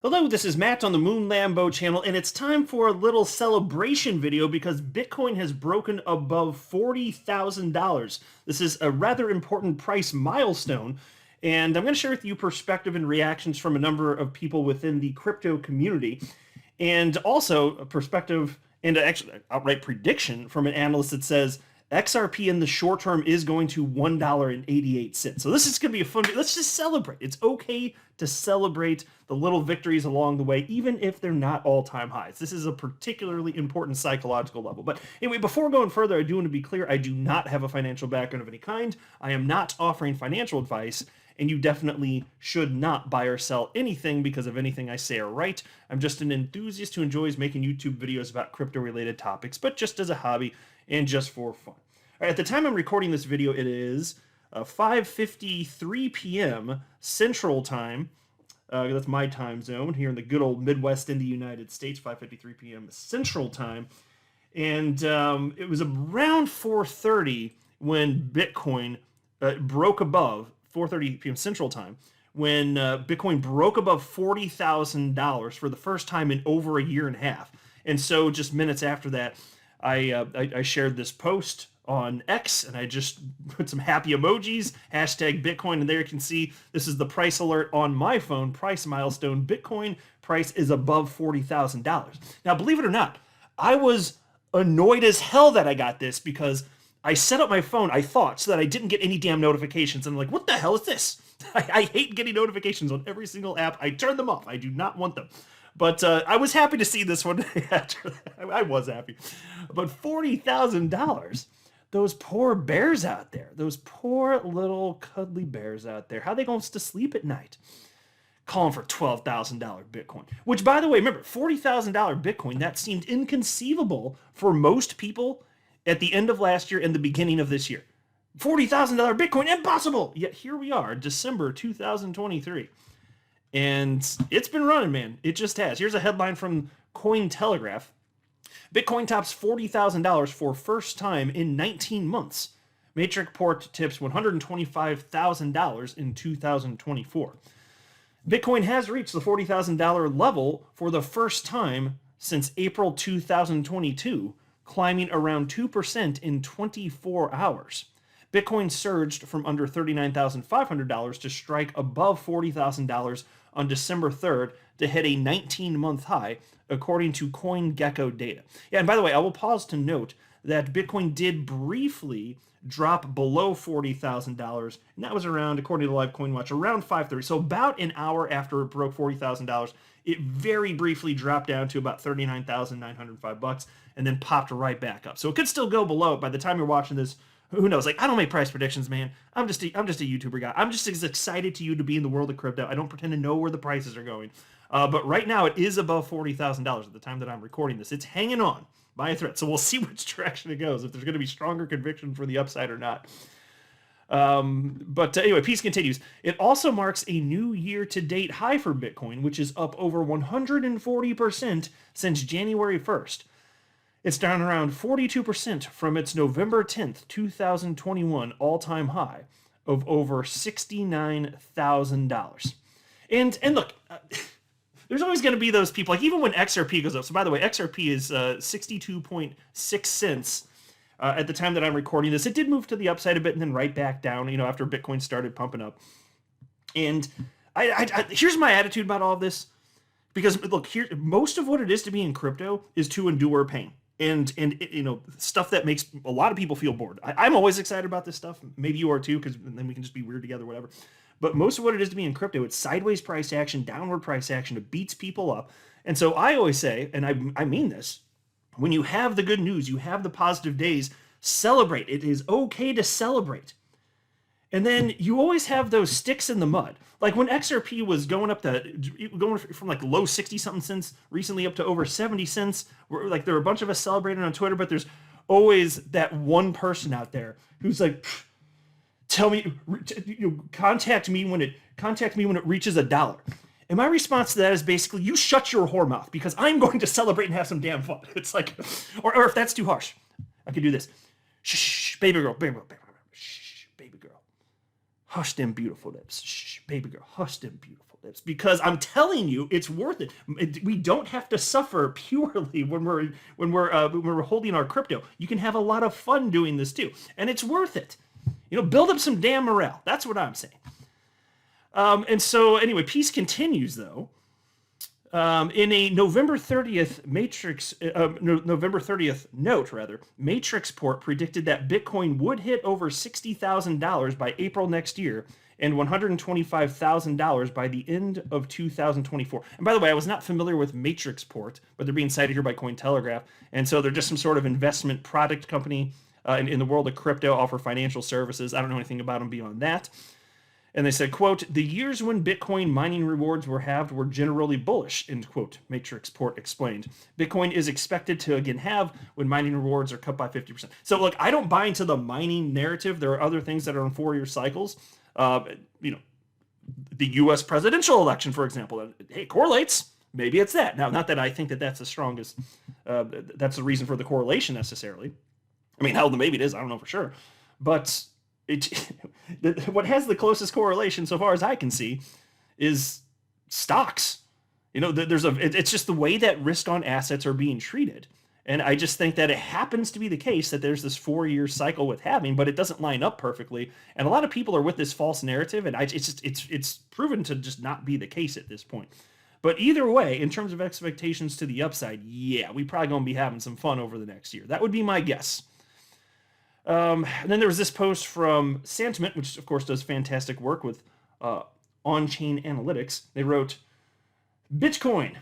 Hello, this is Matt on the Moon Lambo channel, and it's time for a little celebration video because Bitcoin has broken above $40,000. This is a rather important price milestone, and I'm going to share with you perspective and reactions from a number of people within the crypto community, and also a perspective and actually an outright prediction from an analyst that says XRP in the short term is going to $1.88. So this is going to be a fun. Let's just celebrate. It's okay to celebrate the little victories along the way, even if they're not all-time highs. This is a particularly important psychological level. But anyway, before going further, I do want to be clear, I do not have a financial background of any kind. I am not offering financial advice, and you definitely should not buy or sell anything because of anything I say or write. I'm just an enthusiast who enjoys making YouTube videos about crypto-related topics, but just as a hobby and just for fun. All right, at the time I'm recording this video, it is 5:53 p.m. Central Time. That's my time zone here in the good old Midwest in the United States, 5:53 p.m. Central Time. And it was around 4:30 when Bitcoin broke above 4:30 p.m. Central Time, when Bitcoin broke above $40,000 for the first time in over a year and a half. And so just minutes after that, I shared this post on X, and I just put some happy emojis, hashtag Bitcoin, and there you can see this is the price alert on my phone, price milestone, Bitcoin price is above $40,000. Now, believe it or not, I was annoyed as hell that I got this because I set up my phone, I thought, so that I didn't get any damn notifications. And I'm like, what the hell is this? I hate getting notifications on every single app. I turn them off. I do not want them. But I was happy to see this one. I was happy. But $40,000, those poor bears out there, those poor little cuddly bears out there, how they going to sleep at night? Calling for $12,000 Bitcoin. Which, by the way, remember, $40,000 Bitcoin, that seemed inconceivable for most people at the end of last year and the beginning of this year. $40,000 Bitcoin, impossible! Yet here we are, December 2023. And it's been running, man. It just has. Here's a headline from Cointelegraph. Bitcoin tops $40,000 for first time in 19 months. Matrixport tips $125,000 in 2024. Bitcoin has reached the $40,000 level for the first time since April 2022, climbing around 2% in 24 hours. Bitcoin surged from under $39,500 to strike above $40,000 on December 3rd to hit a 19-month high, according to CoinGecko data. Yeah, and by the way, I will pause to note that Bitcoin did briefly drop below $40,000, and that was around, according to Live Coin Watch, around 5:30. So about an hour after it broke $40,000, it very briefly dropped down to about $39,905, and then popped right back up. So it could still go below it by the time you're watching this. Who knows? Like, I don't make price predictions, man. I'm just a YouTuber guy. I'm just as excited to you to be in the world of crypto. I don't pretend to know where the prices are going. But right now, it is above $40,000 at the time that I'm recording this. It's hanging on by a thread. So we'll see which direction it goes, if there's going to be stronger conviction for the upside or not. But anyway, peace continues. It also marks a new year-to-date high for Bitcoin, which is up over 140% since January 1st. It's down around 42% from its November 10th, 2021 all-time high of over $69,000. And look, there's always going to be those people, like even when XRP goes up. So by the way, XRP is 62.6 cents at the time that I'm recording this. It did move to the upside a bit and then right back down, after Bitcoin started pumping up. And here's my attitude about all of this. Because look, here, most of what it is to be in crypto is to endure pain. And stuff that makes a lot of people feel bored. I'm always excited about this stuff. Maybe you are too, because then we can just be weird together, whatever. But most of what it is to be in crypto, it's sideways price action, downward price action. It beats people up. And so I always say, and I mean this, when you have the good news, you have the positive days, celebrate. It is okay to celebrate. And then you always have those sticks in the mud. Like when XRP was going from like low 60-something cents recently up to over 70 cents. Like there were a bunch of us celebrating on Twitter, but there's always that one person out there who's like, tell me, contact me when it reaches $1. And my response to that is basically, you shut your whore mouth because I'm going to celebrate and have some damn fun. It's like, or if that's too harsh, I could do this. Shh, baby girl, baby girl, shh, baby girl. Hush them beautiful lips. Shh, baby girl, hush them beautiful It's because I'm telling you, it's worth it. We don't have to suffer purely when we're holding our crypto. You can have a lot of fun doing this too, and it's worth it. Build up some damn morale. That's what I'm saying. And so anyway, piece continues though. In a November 30th note, Matrixport predicted that Bitcoin would hit over $60,000 by April next year and $125,000 by the end of 2024. And by the way, I was not familiar with Matrixport, but they're being cited here by Cointelegraph. And so they're just some sort of investment product company in the world of crypto, offer financial services. I don't know anything about them beyond that. And they said, quote, the years when Bitcoin mining rewards were halved were generally bullish, end quote, Matrixport explained. Bitcoin is expected to again halve when mining rewards are cut by 50%. So look, I don't buy into the mining narrative. There are other things that are on 4-year cycles. The U.S. presidential election, for example, hey, correlates. Maybe it's that. Now, not that I think that that's the strongest, that's the reason for the correlation necessarily. I mean, hell, maybe it is. I don't know for sure. But what has the closest correlation, so far as I can see, is stocks. It's just the way that risk-on assets are being treated. And I just think that it happens to be the case that there's this 4-year cycle with halving, but it doesn't line up perfectly. And a lot of people are with this false narrative, and it's proven to just not be the case at this point. But either way, in terms of expectations to the upside, yeah, we probably going to be having some fun over the next year. That would be my guess. And then there was this post from Santiment, which of course does fantastic work with on-chain analytics. They wrote, Bitcoin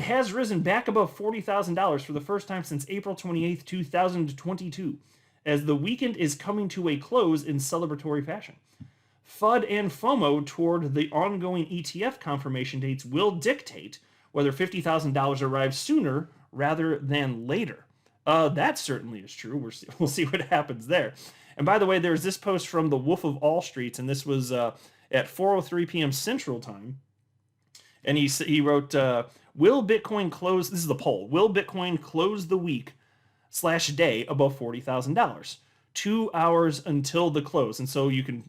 has risen back above $40,000 for the first time since April 28th, 2022, as the weekend is coming to a close in celebratory fashion. FUD and FOMO toward the ongoing ETF confirmation dates will dictate whether $50,000 arrives sooner rather than later. That certainly is true. We'll see what happens there. And by the way, there's this post from the Wolf of All Streets, and this was at 4:03 p.m. Central Time. And he wrote, will Bitcoin close, this is the poll, will Bitcoin close the week/day above $40,000? 2 hours until the close. And so you can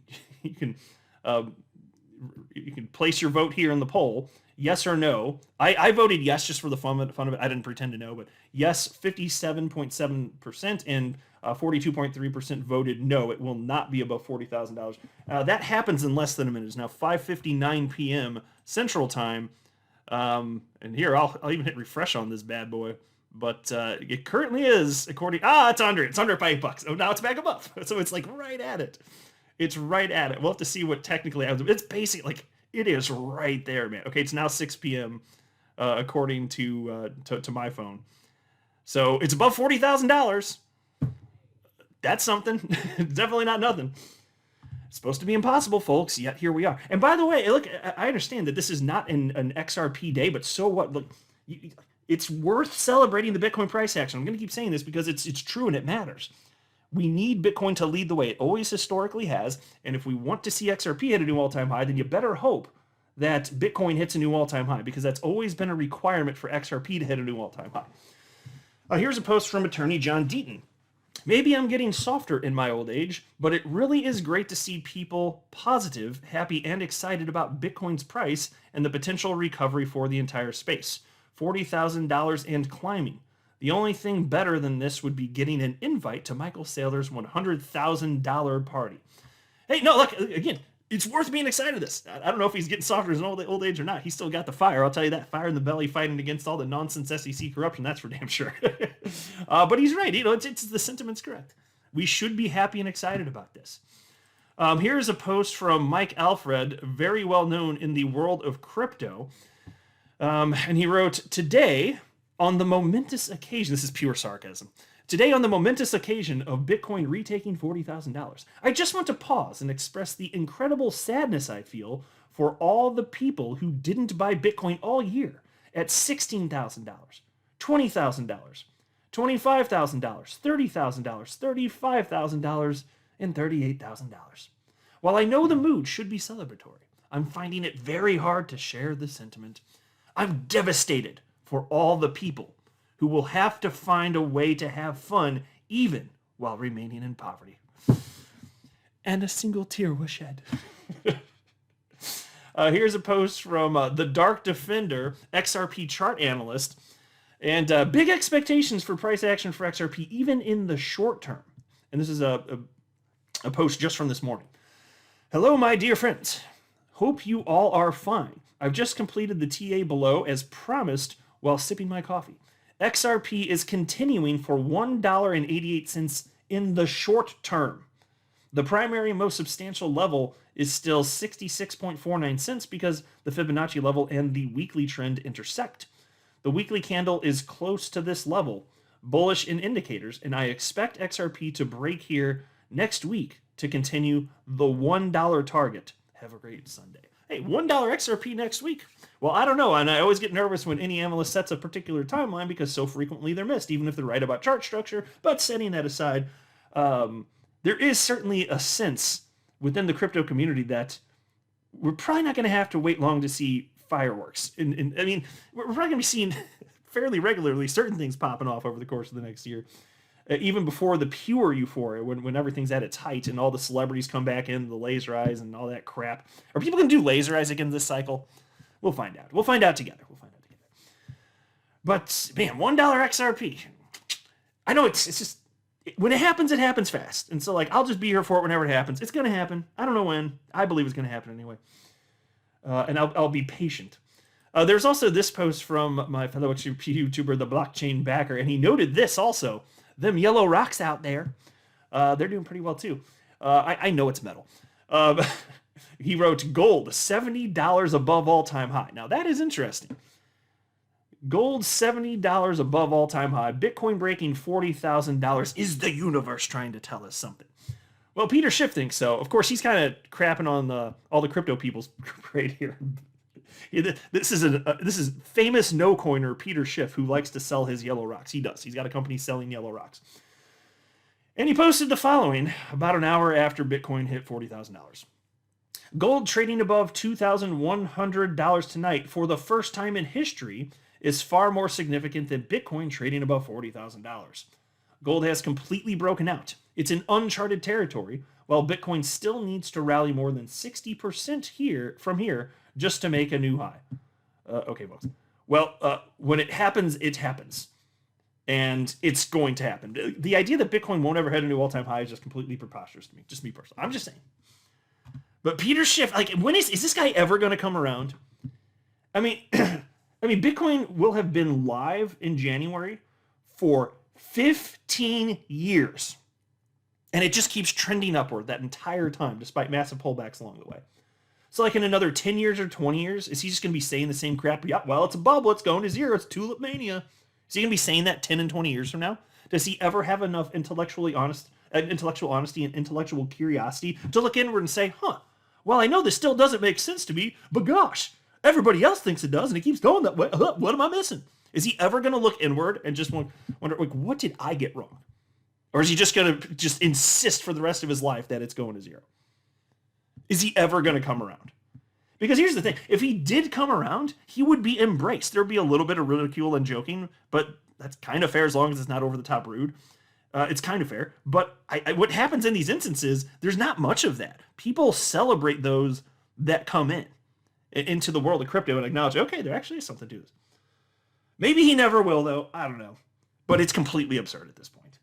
place your vote here in the poll. Yes or no. I voted yes just for the fun of it. I didn't pretend to know, but yes, 57.7%, and 42.3% voted no. It will not be above $40,000. That happens in less than a minute. It's now 5:59 p.m. Central Time. And here, I'll even hit refresh on this bad boy. But it currently is, according... it's under it. It's under by $8. Oh, now it's back above. So it's like right at it. It's right at it. We'll have to see what technically happens. It's basically like... It is right there, man. Okay, it's now 6 p.m. According to my phone. So it's above $40,000. That's something. Definitely not nothing. It's supposed to be impossible, folks. Yet here we are. And by the way, look, I understand that this is not an XRP day, but so what? Look, it's worth celebrating the Bitcoin price action. I'm going to keep saying this because it's true and it matters. We need Bitcoin to lead the way. It always historically has. And if we want to see XRP hit a new all-time high, then you better hope that Bitcoin hits a new all-time high, because that's always been a requirement for XRP to hit a new all-time high. Here's a post from attorney John Deaton. Maybe I'm getting softer in my old age, but it really is great to see people positive, happy, and excited about Bitcoin's price and the potential recovery for the entire space. $40,000 and climbing. The only thing better than this would be getting an invite to Michael Saylor's $100,000 party. Hey, no, look, again, it's worth being excited at this. I don't know if he's getting softer as an old age or not. He's still got the fire. I'll tell you that. Fire in the belly, fighting against all the nonsense SEC corruption. That's for damn sure. But he's right. It's the sentiment's correct. We should be happy and excited about this. Here's a post from Mike Alfred, very well known in the world of crypto. And he wrote, today, on the momentous occasion, this is pure sarcasm. Today, on the momentous occasion of Bitcoin retaking $40,000, I just want to pause and express the incredible sadness I feel for all the people who didn't buy Bitcoin all year at $16,000, $20,000, $25,000, $30,000, $35,000, and $38,000. While I know the mood should be celebratory, I'm finding it very hard to share the sentiment. I'm devastated for all the people who will have to find a way to have fun even while remaining in poverty. And a single tear was shed. Here's a post from the Dark Defender, XRP chart analyst, and big expectations for price action for XRP, even in the short term. And this is a post just from this morning. Hello, my dear friends. Hope you all are fine. I've just completed the TA below as promised while sipping my coffee. XRP is continuing for $1.88 in the short term. The primary and most substantial level is still 66.49 cents because the Fibonacci level and the weekly trend intersect. The weekly candle is close to this level, bullish in indicators, and I expect XRP to break here next week to continue the $1 target. Have a great Sunday. Hey, $1 XRP next week. Well, I don't know, and I always get nervous when any analyst sets a particular timeline because so frequently they're missed, even if they're right about chart structure. But setting that aside, there is certainly a sense within the crypto community that we're probably not going to have to wait long to see fireworks. I mean, we're probably going to be seeing fairly regularly certain things popping off over the course of the next year. Even before the pure euphoria, when everything's at its height and all the celebrities come back in, the laser eyes and all that crap. Are people going to do laser eyes again this cycle? We'll find out. We'll find out together. But, man, $1 XRP. I know it's just, when it happens fast. And so, like, I'll just be here for it whenever it happens. It's going to happen. I don't know when. I believe it's going to happen anyway. And I'll be patient. There's also this post from my fellow YouTuber, the Blockchain Backer, and he noted this also. Them yellow rocks out there, they're doing pretty well too. I know it's metal. He wrote gold, $70 above all-time high. Now that is interesting. Gold, $70 above all-time high. Bitcoin breaking $40,000. Is the universe trying to tell us something? Well, Peter Schiff thinks so. Of course, he's kind of crapping on all the crypto people's parade here. This is famous no-coiner Peter Schiff, who likes to sell his yellow rocks. He does. He's got a company selling yellow rocks. And he posted the following about an hour after Bitcoin hit $40,000. Gold trading above $2,100 tonight for the first time in history is far more significant than Bitcoin trading above $40,000. Gold has completely broken out. It's in uncharted territory, while Bitcoin still needs to rally more than 60% from here just to make a new high. Okay, folks. Well, when it happens, it happens. And it's going to happen. The idea that Bitcoin won't ever hit a new all-time high is just completely preposterous to me. Just me personally. I'm just saying. But Peter Schiff, like, when is this guy ever going to come around? I mean, Bitcoin will have been live in January for 15 years. And it just keeps trending upward that entire time, despite massive pullbacks along the way. So like in another 10 years or 20 years, is he just going to be saying the same crap? Yeah, well, it's a bubble. It's going to zero. It's tulip mania. Is he going to be saying that 10 and 20 years from now? Does he ever have enough intellectual honesty and intellectual curiosity to look inward and say, well, I know this still doesn't make sense to me, but gosh, everybody else thinks it does, and it keeps going that way. What am I missing? Is he ever going to look inward and just wonder, like, what did I get wrong? Or is he just going to just insist for the rest of his life that it's going to zero? Is he ever going to come around? Because here's the thing. If he did come around, he would be embraced. There'd be a little bit of ridicule and joking, but that's kind of fair as long as it's not over the top rude. It's kind of fair. But what happens in these instances, there's not much of that. People celebrate those that come into the world of crypto and acknowledge, okay, there actually is something to this. Maybe he never will, though. I don't know. But it's completely absurd at this point.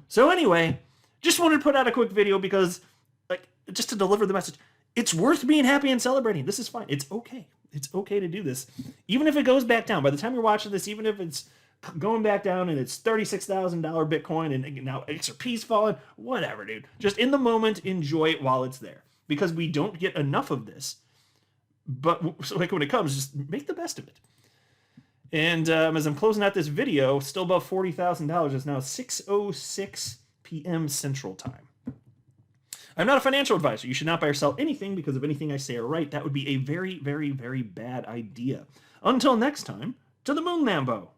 So anyway, just wanted to put out a quick video because, like, just to deliver the message. It's worth being happy and celebrating. This is fine. It's okay. It's okay to do this. Even if it goes back down. By the time you're watching this, even if it's going back down and it's $36,000 Bitcoin and now XRP's falling, whatever, dude. Just in the moment, enjoy it while it's there. Because we don't get enough of this. But so like when it comes, just make the best of it. And as I'm closing out this video, still above $40,000. It's now 6:06 p.m. Central Time. I'm not a financial advisor. You should not buy or sell anything because of anything I say or write. That would be a very, very, very bad idea. Until next time, to the moon, Lambo.